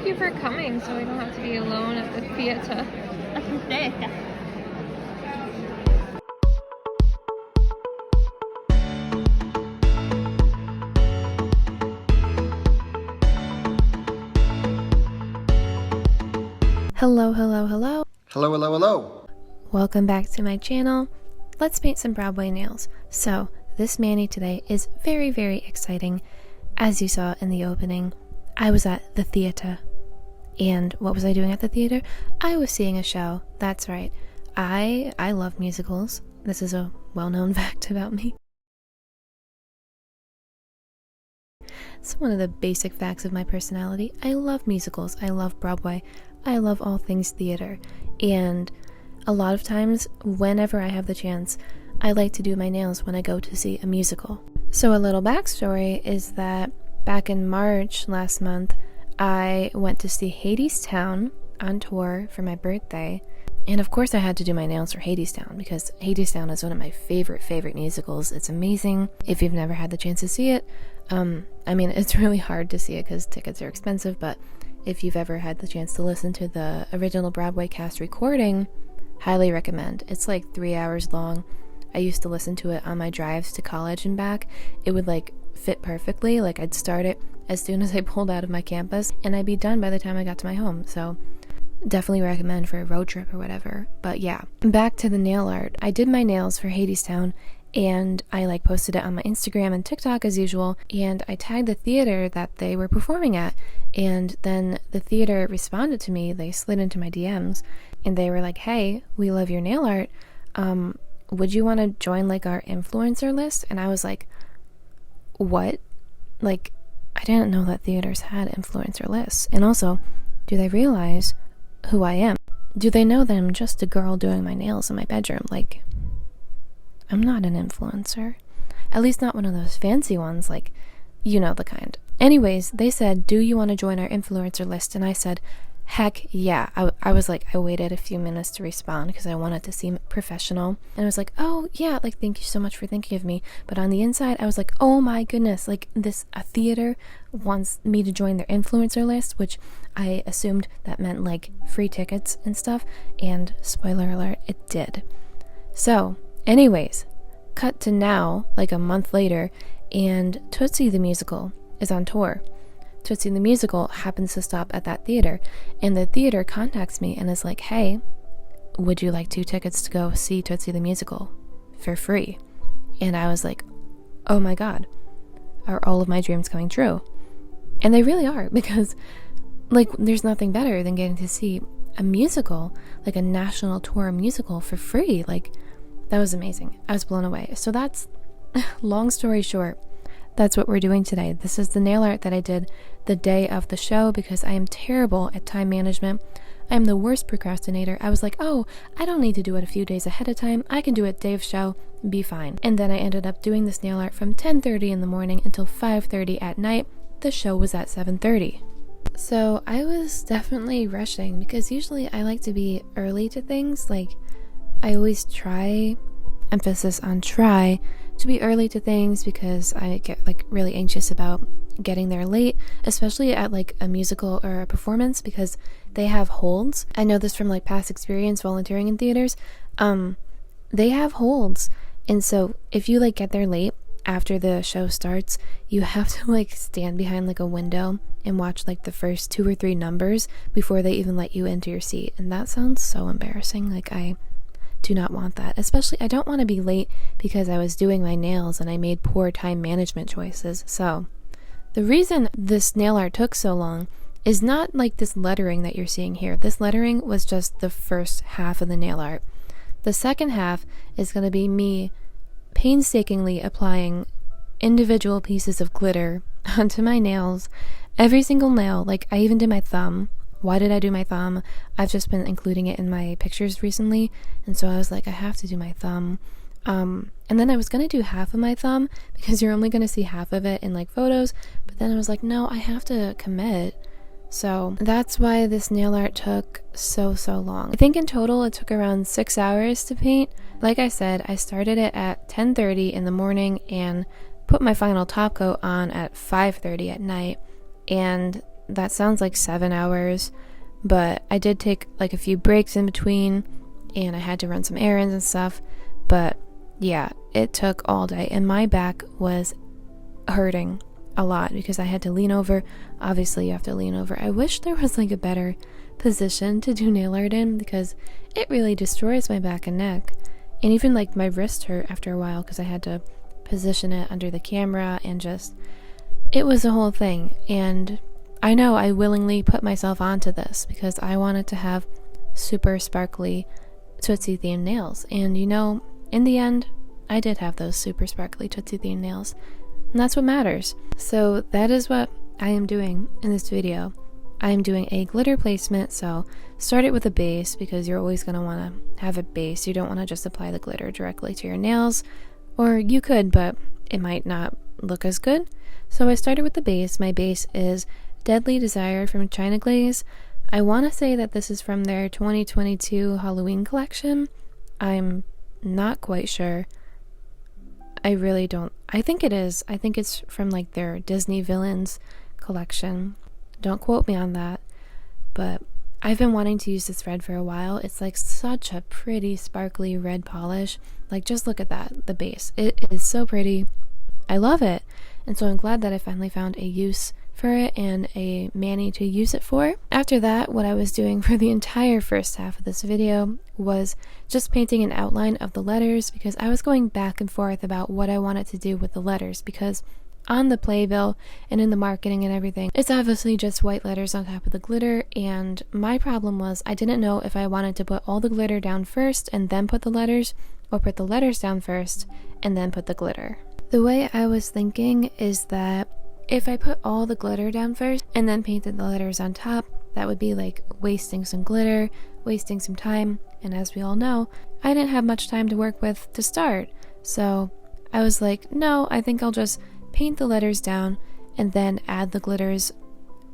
you for coming so I don't have to be alone at the theater. Hello, hello, hello. Hello, hello, hello. Welcome back to my channel. Let's paint some Broadway nails. So, this mani today is very, very exciting. As you saw in the opening, I was at the theater. And what was I doing at the theater? I was seeing a show. That's right. I love musicals. This is a well-known fact about me. It's one of the basic facts of my personality. I love musicals. I love Broadway. I love all things theater. And a lot of times, whenever I have the chance, I like to do my nails when I go to see a musical. So a little backstory is that back in March last month, I went to see Hadestown on tour for my birthday. And of course I had to do my nails for Hadestown because Hadestown is one of my favorite musicals. It's amazing. If you've never had the chance to see it, I mean, it's really hard to see it because tickets are expensive, but if you've ever had the chance to listen to the original Broadway cast recording, highly recommend. It's like 3 hours long. I used to listen to it on my drives to college and back. It would like fit perfectly. Like I'd start it as soon as I pulled out of my campus and I'd be done by the time I got to my home. So definitely recommend for a road trip or whatever. But yeah, back to the nail art. I did my nails for Hadestown and I like posted it on my Instagram and TikTok as usual, and I tagged the theater that they were performing at, and then the theater responded to me. They slid into my DMs and they were like, hey, we love your nail art. Would you want to join like our influencer list? And I was like, what? Like, I didn't know that theaters had influencer lists. And also, do they realize who I am? Do they know that I'm just a girl doing my nails in my bedroom? Like, I'm not an influencer. At least not one of those fancy ones, like, you know the kind. Anyways, they said, do you want to join our influencer list? And I said, heck yeah. I was like, I waited a few minutes to respond because I wanted to seem professional. And I was like, oh yeah, like thank you so much for thinking of me. But on the inside, I was like, oh my goodness, like a theater wants me to join their influencer list, which I assumed that meant like free tickets and stuff. And spoiler alert, it did. So anyways, cut to now, like a month later, and Tootsie the Musical is on tour. Tootsie the Musical happens to stop at that theater, and the theater contacts me and is like, hey, would you like 2 tickets to go see Tootsie the Musical for free? And I was like, oh my god, are all of my dreams coming true? And they really are, because like there's nothing better than getting to see a musical, like a national tour musical for free. Like, that was amazing. I was blown away. So that's, long story short, that's what we're doing today. This is the nail art that I did the day of the show because I am terrible at time management. I am the worst procrastinator. I was like, oh, I don't need to do it a few days ahead of time. I can do it day of show, be fine. And then I ended up doing this nail art from 10:30 in the morning until 5:30 at night. The show was at 7:30. So I was definitely rushing because usually I like to be early to things. Like, I always try, emphasis on try, to be early to things because I get like really anxious about getting there late, especially at like a musical or a performance because they have holds. I know this from like past experience volunteering in theaters. They have holds, and so if you like get there late after the show starts, you have to like stand behind like a window and watch like the first 2 or 3 numbers before they even let you into your seat, and that sounds so embarrassing. Like, I do not want that. Especially, I don't want to be late because I was doing my nails and I made poor time management choices. So the reason this nail art took so long is not like this lettering that you're seeing here. This lettering was just the first half of the nail art. The second half is going to be me painstakingly applying individual pieces of glitter onto my nails. Every single nail. Like, I even did my thumb. Why did I do my thumb? I've just been including it in my pictures recently, and so I was like, I have to do my thumb. And then I was going to do half of my thumb because you're only going to see half of it in like photos, but then I was like, no, I have to commit. So that's why this nail art took so long. I think in total it took around 6 hours to paint. Like I said, I started it at 10:30 in the morning and put my final top coat on at 5:30 at night. And that sounds like 7 hours, but I did take like a few breaks in between, and I had to run some errands and stuff. But yeah, it took all day, and my back was hurting a lot because I had to lean over. Obviously you have to lean over. I wish there was like a better position to do nail art in, because it really destroys my back and neck. And even like my wrist hurt after a while because I had to position it under the camera, and just, it was a whole thing. And I know I willingly put myself onto this because I wanted to have super sparkly Tootsie themed nails. And you know, in the end, I did have those super sparkly Tootsie themed nails. And that's what matters. So that is what I am doing in this video. I am doing a glitter placement, so start it with a base because you're always going to want to have a base. You don't want to just apply the glitter directly to your nails, or you could, but it might not look as good. So I started with the base. My base is Deadly Desire from China Glaze. I want to say that this is from their 2022 Halloween collection. I'm not quite sure. I really don't. I think it is. I think it's from like their Disney Villains collection. Don't quote me on that. But I've been wanting to use this red for a while. It's like such a pretty sparkly red polish. Like, just look at that, the base. It is so pretty. I love it. And so I'm glad that I finally found a use for it and a mani to use it for. After that, what I was doing for the entire first half of this video was just painting an outline of the letters, because I was going back and forth about what I wanted to do with the letters, because on the playbill and in the marketing and everything, it's obviously just white letters on top of the glitter, and my problem was I didn't know if I wanted to put all the glitter down first and then put the letters, or put the letters down first and then put the glitter. The way I was thinking is that if I put all the glitter down first and then painted the letters on top, that would be like wasting some glitter, wasting some time, and as we all know, I didn't have much time to work with to start. So I was like, no, I think I'll just paint the letters down and then add the glitters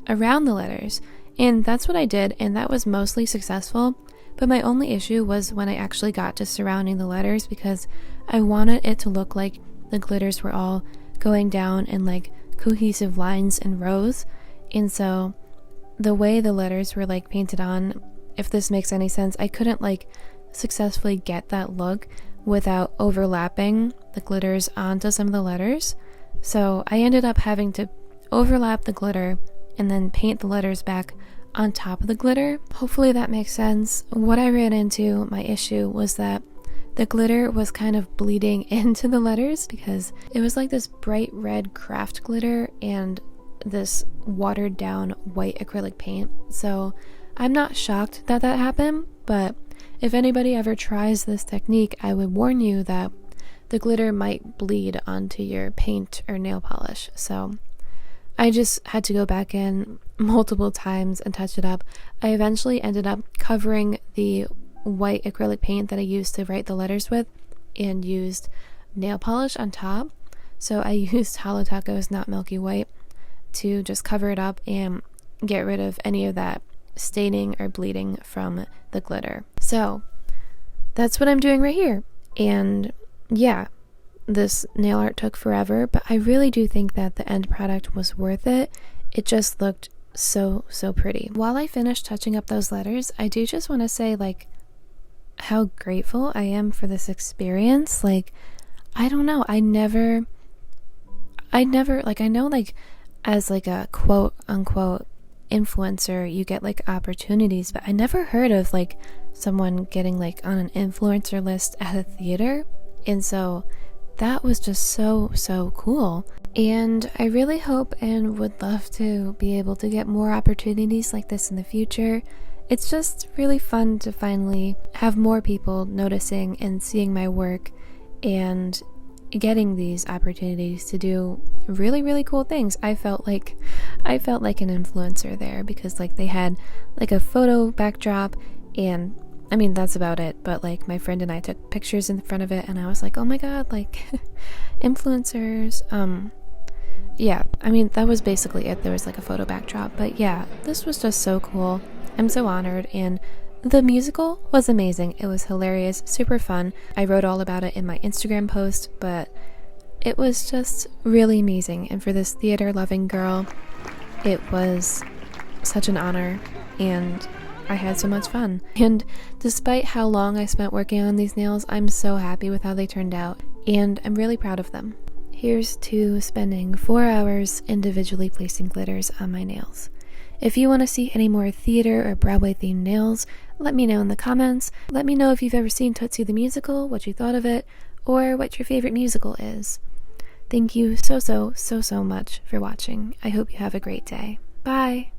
around the letters. And that's what I did, and that was mostly successful. But my only issue was when I actually got to surrounding the letters, because I wanted it to look like the glitters were all going down in like cohesive lines and rows. And so the way the letters were like painted on, if this makes any sense, I couldn't like successfully get that look without overlapping the glitters onto some of the letters. So I ended up having to overlap the glitter and then paint the letters back on top of the glitter. Hopefully that makes sense. What I ran into, my issue, was that the glitter was kind of bleeding into the letters, because it was like this bright red craft glitter and this watered down white acrylic paint. So I'm not shocked that that happened, but if anybody ever tries this technique, I would warn you that the glitter might bleed onto your paint or nail polish. So I just had to go back in multiple times and touch it up. I eventually ended up covering the white acrylic paint that I used to write the letters with and used nail polish on top. So I used Holo Taco's Not Milky White to just cover it up and get rid of any of that staining or bleeding from the glitter. So that's what I'm doing right here. And yeah, this nail art took forever, but I really do think that the end product was worth it. It just looked so pretty. While I finished touching up those letters, I do just want to say like how grateful I am for this experience. Like, I don't know, I never like, I know like as like a quote unquote influencer you get like opportunities, but I never heard of like someone getting like on an influencer list at a theater. And so that was just so cool. And I really hope and would love to be able to get more opportunities like this in the future. It's just really fun to finally have more people noticing and seeing my work and getting these opportunities to do really cool things. I felt like an influencer there, because like they had like a photo backdrop, and I mean that's about it, but like my friend and I took pictures in front of it, and I was like, oh my god, like influencers. Yeah, I mean that was basically it. There was like a photo backdrop, but yeah, this was just so cool. I'm so honored, and the musical was amazing. It was hilarious, super fun. I wrote all about it in my Instagram post, but it was just really amazing. And for this theater loving girl, it was such an honor, and I had so much fun. And despite how long I spent working on these nails, I'm so happy with how they turned out, and I'm really proud of them. Here's to spending 4 hours individually placing glitters on my nails. If you want to see any more theater or Broadway themed nails, let me know in the comments. Let me know if you've ever seen Tootsie the Musical, what you thought of it, or what your favorite musical is. Thank you so much for watching. I hope you have a great day. Bye!